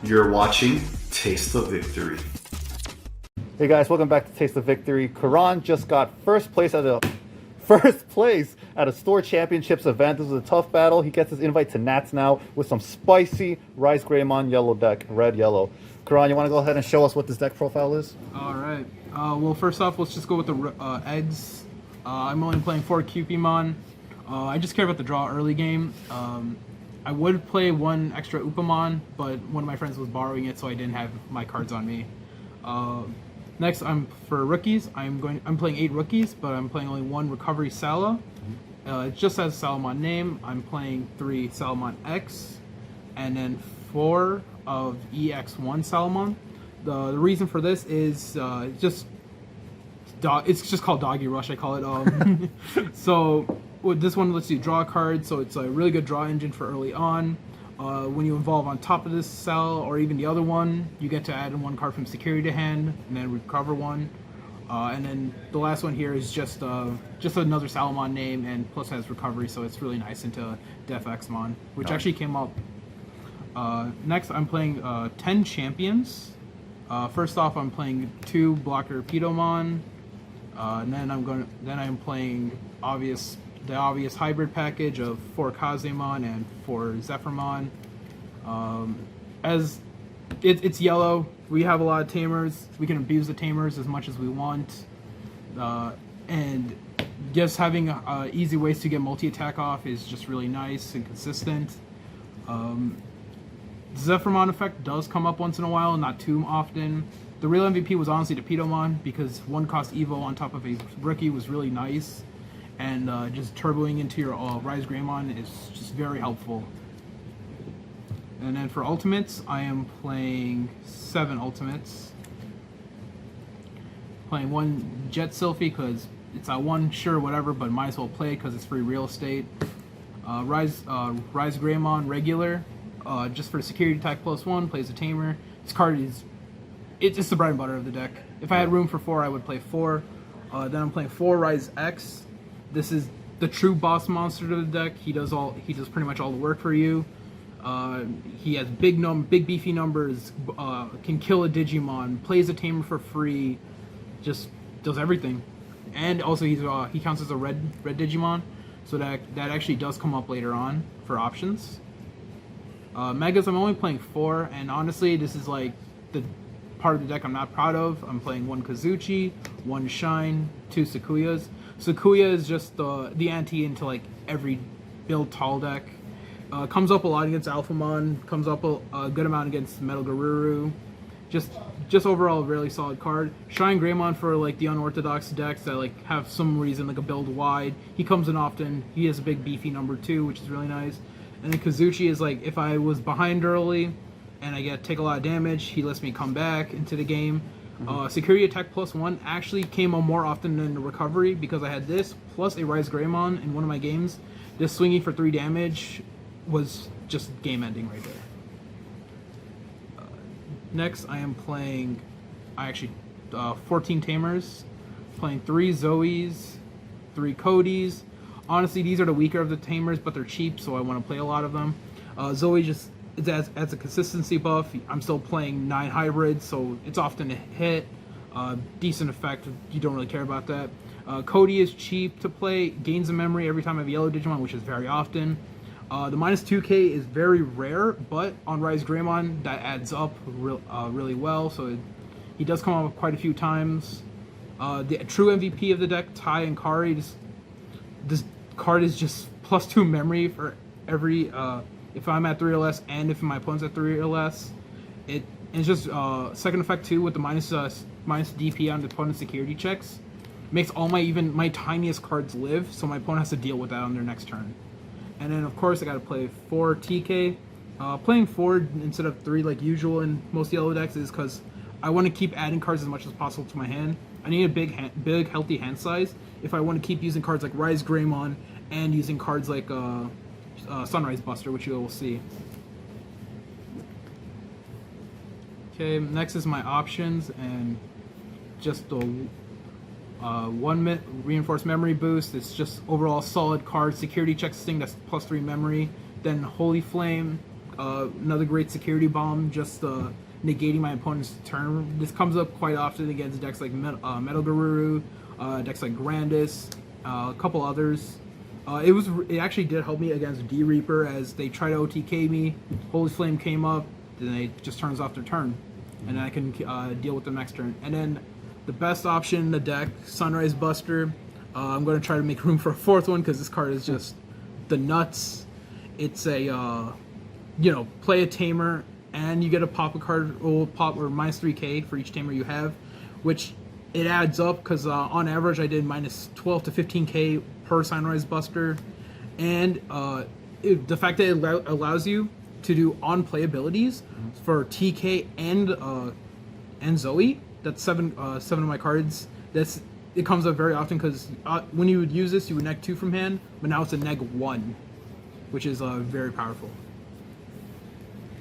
You're watching Taste of Victory. Hey guys, welcome back to Taste of Victory. Karan just got first place at a store championships event. This was a tough battle. He gets his invite to Nats now with some spicy RizeGreymon yellow deck, red yellow. Karan, you want to go ahead and show us what this deck profile is? All right. Well, first off, let's just go with the eggs. I'm only playing 4 Cupimon. I just care about the draw early game. I would play one extra Upamon, but one of my friends was borrowing it, so I didn't have my cards on me. Next, for rookies. I'm playing 8 rookies, but I'm playing only 1 Recovery Sala. It just has a Salamon name. I'm playing 3 Salamon X, and then 4 of EX1 Salamon. The reason for this is it's just called Doggy Rush. I call it. So this one lets you draw a card, so it's a really good draw engine for early on. When you evolve on top of this cell, or even the other one, you get to add in 1 card from security to hand, and then recover 1. And then the last one here is just another Salamon name, and plus has recovery, so it's really nice into X-mon, which actually came up. Next, I'm playing 10 champions. First off, I'm playing 2 blocker Piddomon, and then I'm playing the obvious hybrid package of 4 Kazemon and 4 Zephyrmon. As it's yellow, we have a lot of tamers. We can abuse the tamers as much as we want, and just having easy ways to get multi-attack off is just really nice and consistent. Zephyrmon effect does come up once in a while, not too often. The real MVP was honestly the Piddomon, because 1 cost Evo on top of a rookie was really nice. And just turboing into your RizeGreymon is just very helpful. And then for ultimates, I am playing 7 ultimates. Playing 1 JetSilphy because it's a 1 sure whatever, but might as well play because it's free real estate. RizeGreymon regular, just for security attack +1, plays a tamer. This card it's the bread and butter of the deck. If I had room for 4, I would play 4. Then I'm playing 4 Rise X. This is the true boss monster to the deck. He does pretty much all the work for you. He has big beefy numbers, can kill a Digimon, plays a tamer for free, just does everything. And also he counts as a red Digimon, so that actually does come up later on for options. Megas, I'm only playing 4, and honestly, this is like the part of the deck I'm not proud of. I'm playing 1 Kazuchi, 1 Shine, 2 Sakuyas. Sakuya is just the anti into like every build tall deck. Comes up a lot against Alphamon, comes up a good amount against Metal Garuru. Just overall a really solid card. ShineGreymon for like the unorthodox decks that like have some reason like a build wide. He comes in often. He has a big beefy number 2, which is really nice. And then Kazuchi is like, if I was behind early and I take a lot of damage, he lets me come back into the game. Security attack +1 actually came on more often than the recovery, because I had this plus a RizeGreymon in one of my games. This swinging for 3 damage was just game ending right there. Next, I am playing 14 tamers, playing 3 Zoes, 3 Codys. Honestly, these are the weaker of the tamers, but they're cheap, so I want to play a lot of them. Zoe just adds a consistency buff. I'm still playing 9 hybrids, so it's often a hit. Decent effect, you don't really care about that. Cody is cheap to play, gains a memory every time I have a yellow Digimon, which is very often. The -2k is very rare, but on RizeGreymon that adds up really well, so he does come up quite a few times. The true MVP of the deck, Tai and Kari, this card is just +2 memory for every if I'm at 3 or less, and if my opponent's at 3 or less. It's just second effect too, with the minus DP on the opponent's security checks. Makes all my tiniest cards live, so my opponent has to deal with that on their next turn. And then of course I gotta play 4 TK. Playing 4 instead of 3 like usual in most yellow decks is because I want to keep adding cards as much as possible to my hand. I need a big healthy hand size if I want to keep using cards like RizeGreymon and using cards like Sunrise Buster, which you will see. Okay, next is my options, and just the 1 reinforced memory boost. It's just overall solid card. Security checks thing that's +3 memory. Then Holy Flame, another great security bomb, just negating my opponent's turn. This comes up quite often against decks like Metal Guru, decks like Grandis, a couple others. It actually did help me against D Reaper as they try to OTK me. Holy Flame came up, then it just turns off their turn, and then I can deal with them next turn. And then the best option in the deck, Sunrise Buster. I'm going to try to make room for a fourth one because this card is just the nuts. It's a play a tamer and you get a pop a card or minus 3k for each tamer you have, which it adds up because on average I did minus 12 to 15k per Sunrise Buster, and the fact that it allows you to do on play abilities for TK and Zoe. That's seven of my cards. It comes up very often because when you would use this, you would neg 2 from hand, but now it's a neg 1, which is very powerful.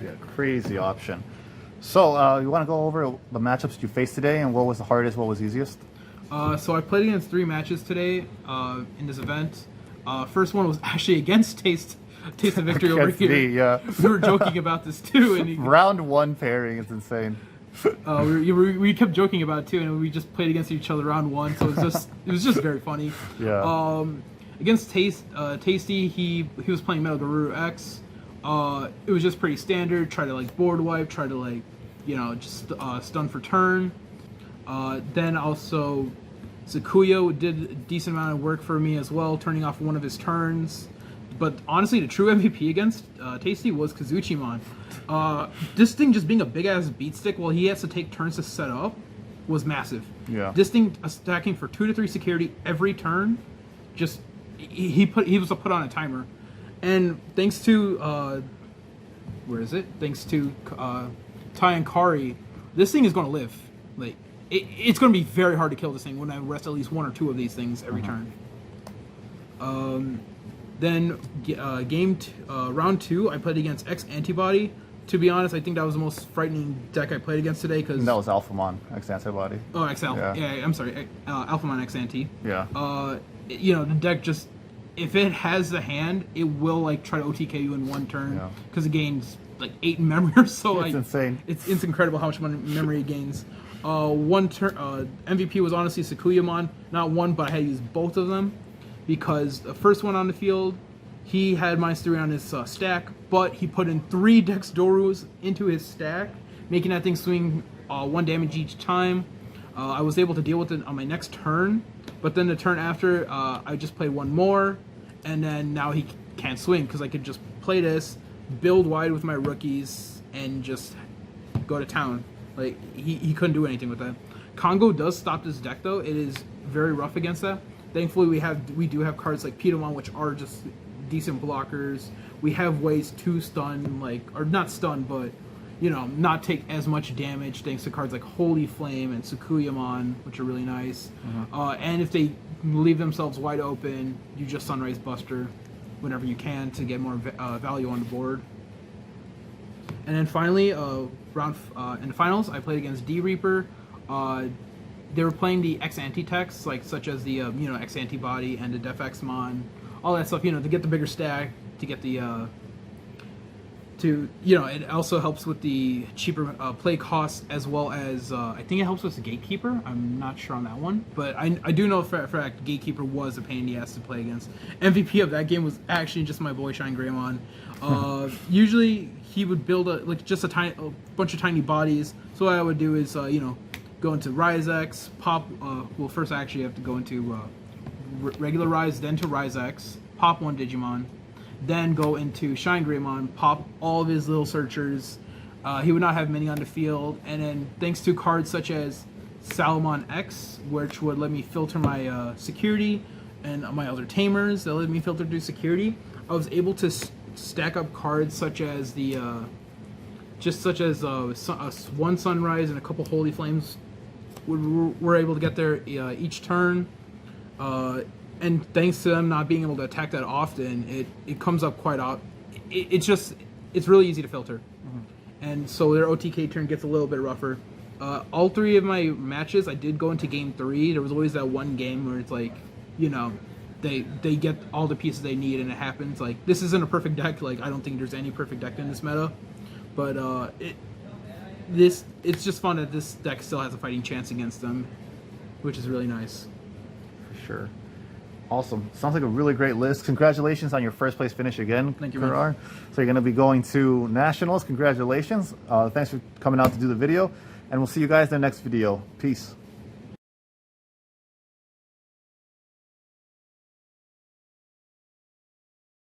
Yeah, crazy option. So, you want to go over the matchups you faced today, and what was the hardest, what was easiest? So I played against 3 matches today in this event. First one was actually against Taste of Victory over here. Me, yeah. We were joking about this too. And Round 1 pairing is insane. we kept joking about it too, and we just played against each other round 1. So it was just very funny. Yeah. Against Tasty, he was playing Metal Guru X. It was just pretty standard. Try to like board wipe. Try to like, just stun for turn. Then also, Sakuya did a decent amount of work for me as well, turning off one of his turns. But honestly, the true MVP against Tasty was Kazuchimon. This thing just being a big ass beat stick while he has to take turns to set up was massive. Yeah. This thing stacking for 2 to 3 security every turn, just he was put on a timer, and thanks to Thanks to Tai and Kari, this thing is going to live. Like it's going to be very hard to kill this thing when I rest at least 1 or 2 of these things every turn. Then round 2, I played against X-antibody. To be honest, I think that was the most frightening deck I played against today because that was Alphamon X-antibody. Oh, X-Alpha. Yeah, I'm sorry, Alphamon X-anti. Yeah. The deck just, if it has the hand, it will like try to OTK you in 1 turn because it gains like 8 memory or so. It's insane. It's incredible how much memory it gains. 1 turn. MVP was honestly Sakuyamon. Not 1, but I had to use both of them because the first one on the field, he had -3 on his stack, but he put in 3 Dex Dorus into his stack, making that thing swing 1 damage each time. I was able to deal with it on my next turn, but then the turn after, I just played 1 more, and then now he can't swing because I could just play this, build wide with my rookies, and just go to town. Like, he couldn't do anything with that. Congo does stop this deck, though. It is very rough against that. Thankfully, we do have cards like Piddomon, which are just decent blockers. We have ways to stun, or not stun, but not take as much damage thanks to cards like Holy Flame and Sakuyamon, which are really nice. And if they leave themselves wide open, you just Sunrise Buster whenever you can to get more value on the board. And then finally, in the finals, I played against D Reaper. They were playing the X-anti-techs, such as the X-antibody and the Defexmon, all that stuff, to get the bigger stack, to get the it also helps with the cheaper play costs, as well as I think it helps with the Gatekeeper. I'm not sure on that one, but I do know for a fact Gatekeeper was a pain in the ass to play against. MVP of that game was actually just my boy ShineGreymon. Usually he would build a bunch of tiny bodies. So what I would do is go into RizeX, pop. First I actually have to go into regular Rise, then to RizeX, pop 1 Digimon, then go into ShineGreymon, pop all of his little searchers. He would not have many on the field, and then thanks to cards such as Salamon X, which would let me filter my security, and my other tamers that let me filter through security, I was able to stack up cards such as one Sunrise and a couple Holy Flames. We're able to get there each turn. And thanks to them not being able to attack that often, it comes up quite often. It's really easy to filter. And so their OTK turn gets a little bit rougher. All 3 of my matches, I did go into game 3. There was always that one game where it's they get all the pieces they need, and it happens. Like, this isn't a perfect deck. Like, I don't think there's any perfect deck in this meta, but it's just fun that this deck still has a fighting chance against them, which is really nice. For sure. Awesome. Sounds like a really great list. Congratulations on your first place finish again, Thank you, man. Karan. So you're going to be going to Nationals. Congratulations. Thanks for coming out to do the video. And we'll see you guys in the next video. Peace.